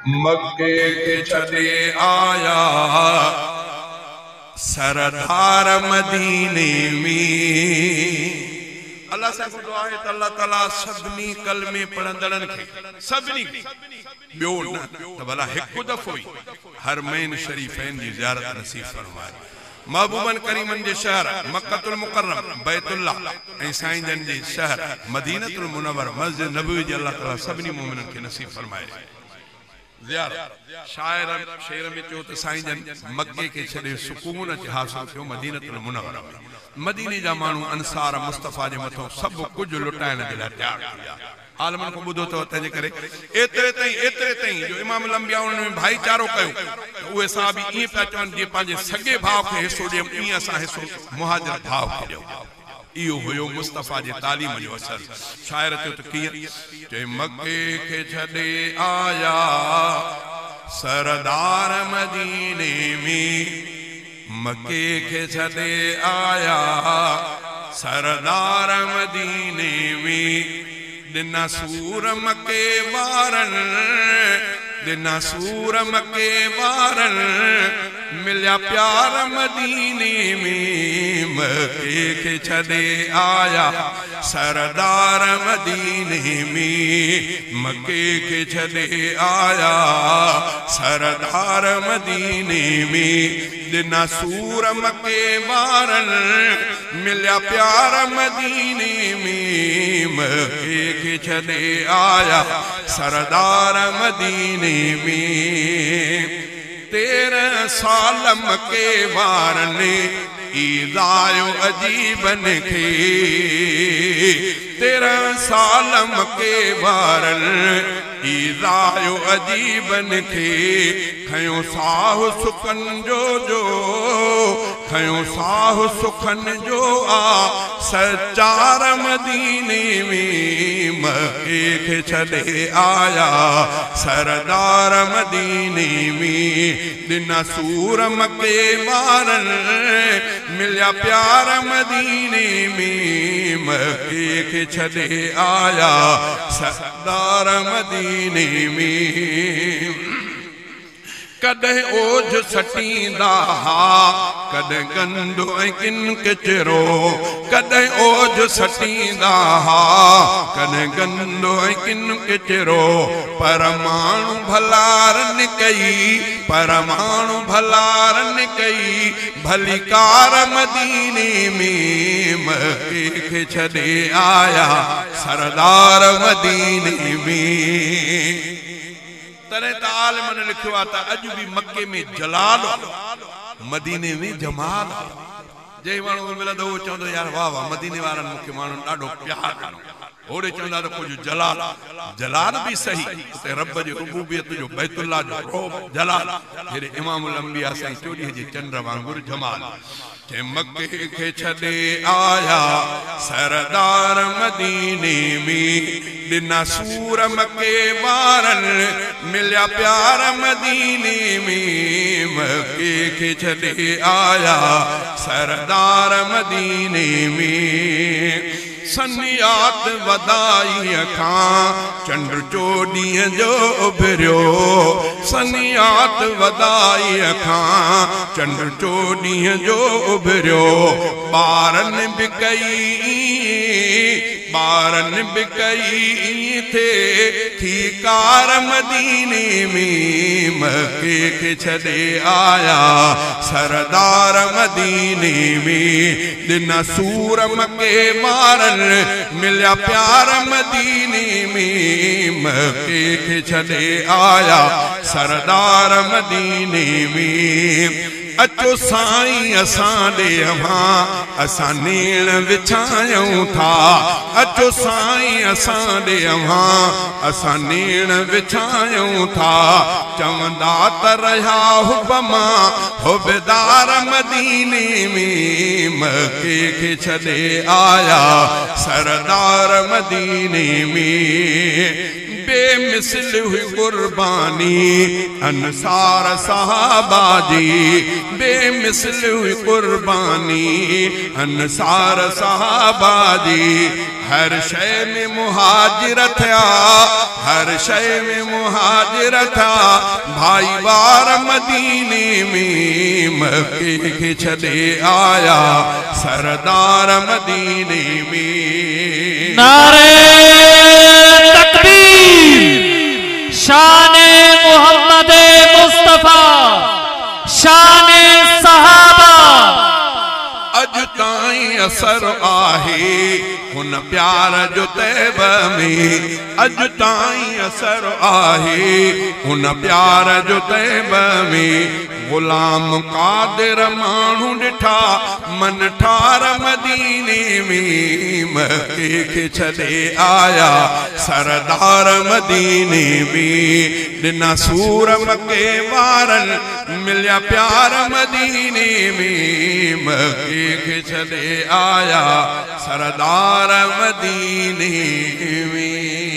मक्के के छॾे आया सरदार मदीने में। अल्लाह साहिब दुआ है त अल्लाह ताला सभिनी कलमे पढ़ंदड़नि खे सभिनी ॿियो न त भला हिकु दफ़ो ई हरमैन शरीफ़ैन जी ज़ियारत नसीब फरमाए। महबूबन करीमन जे शहर मक्कतुल मुकर्रम बैतुल्लाह ऐं साईं जन जे शहर मदीनतुल मुनव्वर मस्जिद नबवी जी अल्लाह ताला सभिनी मोमिननि खे नसीब फरमाए। शायर शेर में चो तो साईं जन मक्के के छड़े सुकून हासिल थियो मदीनतुल मुनव्वर में। मदीने जा मानू अंसार मुस्तफा जे मथो सब कुछ लुटाइण जे लाइ तैयार थिया। आलमन को बुधो तो तंहिंजे करे एतिरे ताईं जो इमाम लंबिया उन्हनि में भाईचारो कयो त उहे साहबी ईअं पिया चवनि जीअं पंहिंजे सॻे भाउ खे हिसो ॾियूं ईअं असां हिसो मुहाजिर भाउ खे ॾियूं। इहो हुयो मुस्तफा जे तालीम जो असर। शायर थियो त कीअं चए मक्के खे छॾे आया सरदार मदीने में। मक्के के छॾे आया सरदार मदीने में। दिना सूर मके वारन दिना सूर मके वारन मिलिया प्यार मदीने में। मक्के के छॾे आया सरदार मदीने में। मक्के के छॾे आया सरदार मदीने में। दिना सूर मके वारन मिलिया प्यार मदीने में। मक्के के छॾे आया सरदार मदीने में। 13 साल मके वारन ईदायो अजीबन खे। 13 साल मके वारन ईदायो अजीबन खे। खयो साहु सुखन जो खयो साहु सुखन जो आ सचार मदीने में। मक्के के छॾे आया सरदार मदीने में। दिना सूर मके वारन मिलिया प्यार मदीने में। मक्के के छॾे आया सरदार मदीने में। कॾहिं ओझ सटींदा हा कॾहिं गंदो ऐं किन किचिरो। कॾहिं ओझ सटींदा हा कॾहिं गंदो ऐं किन किचिरो। पर माण्हू भलारन कई पर माण्हू भलारन कई भली कार मदीने में। मक्के के छॾे आया सरदार मदीने में। तॾहिं त आलिमन लिखियो आहे त अॼु बि मक्के में जलाल मदीने में जमाल। जंहिं माण्हू मिलंदो उहो चवंदो यार वाह वाह मदीने वारनि मूंखे माण्हू ॾाढो प्यार ॾिनो। ओड़े चवंदा त कुझु जलाल जलाल बि सही उते रब जी रुबूबियत जो बैतुल्लाह जो रोब जलाल। हेॾे इमामुल अंबिया साईं 24 जे चंड वांगुरु जमाल। मक्के के छॾे आया सरदार मदीने में। दिना सूर मके वारन मिलिया प्यार मदीने में। मक्के के छॾे आया सरदार मदीने में। सनियात वदाई खां चंड चोॾींहं जो उभरियो। सनियात वदाई खां चंड चोॾींहं जो उभरियो। ॿारन बि कई थी कार मदीने में। मक्के के छॾे आया सरदार मदीने में। दिना सूर मके वारन मिलिया प्यार मदीने में। मक्के के छॾे आया सरदार मदीने में। अचो साईं असां ॾे अवां असां नेण विछायूं था। अचो साईं असां ॾे अवां असां नेण विछायूं था। चवंदा त रहिया हुबमा हुबदार मदीने में। मक्के के छॾे आया सरदार मदीने में। बेमिसल हुई कुर्बानी अंसार साहबा जी। बेमिसल हुई कुर्बानी अंसार साहबा जी। हर शय में मुहाजिरत थिया हर शय में मुहाजिर था भाई बार मदीने में मक्के के छड़े आया सरदार मदीने में नारे तकबीर शाने मोहम्मद मुस्तफा शाने सहाबा अज ताईं असर आहे उन प्यार जो तैब में अज ताईं असर आहे उन प्यार जो तैब में गुलाम कादिर माण्हू ॾिठा मन ठार मदीने में मक्के के छॾे आया सरदार मदीने में ॾिना सूर मक्के वारनि मिलिया प्यार मदीने में मक्के के छॾे आया सरदार मदीने में।